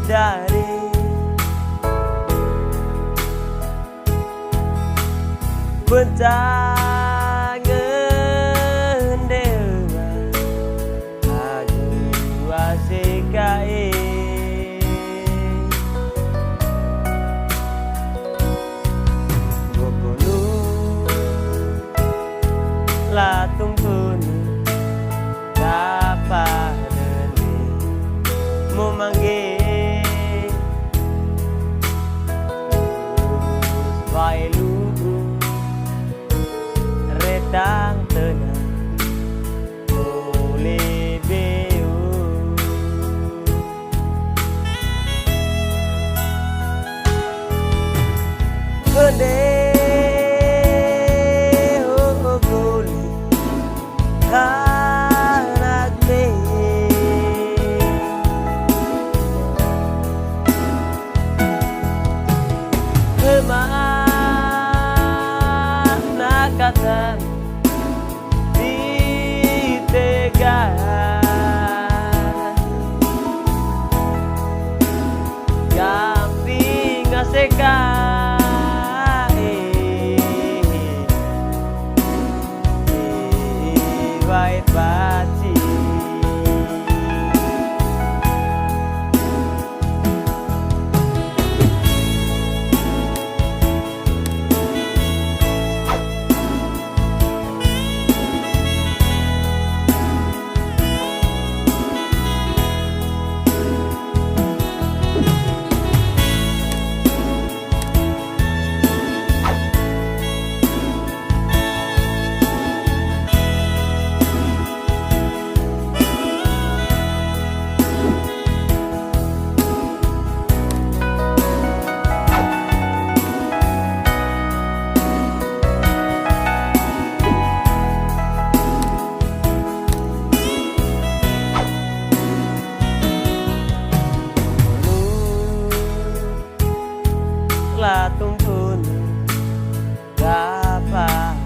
dari pencangen dewa aju asikai bokonu latung kunu kapadeni memanggil vai redang tengah oleh beu gede goli kanak de kemana kata gamping asekai vai pati latung pun dapat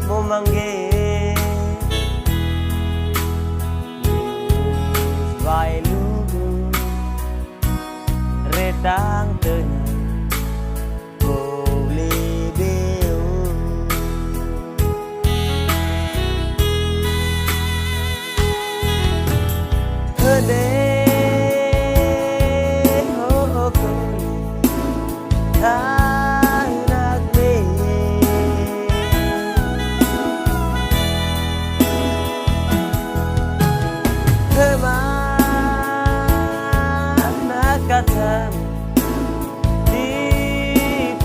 memanggil vai lugu redang tengah boleh beu gede anak de kemana kata ditegang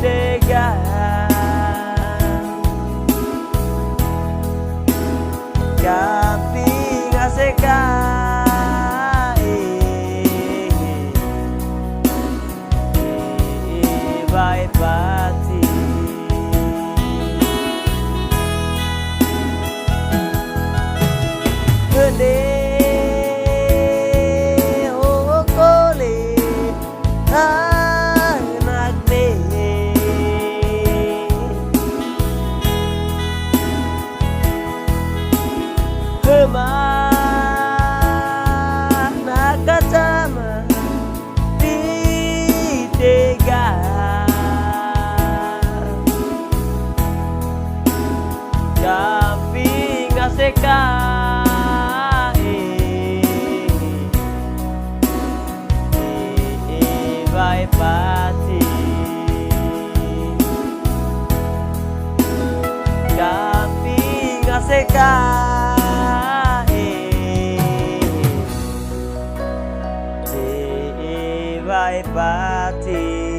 gamping asekai vai pati gede kole anak de kemana kacama ditegang gamping asekai vai pati gamping asekai vai pati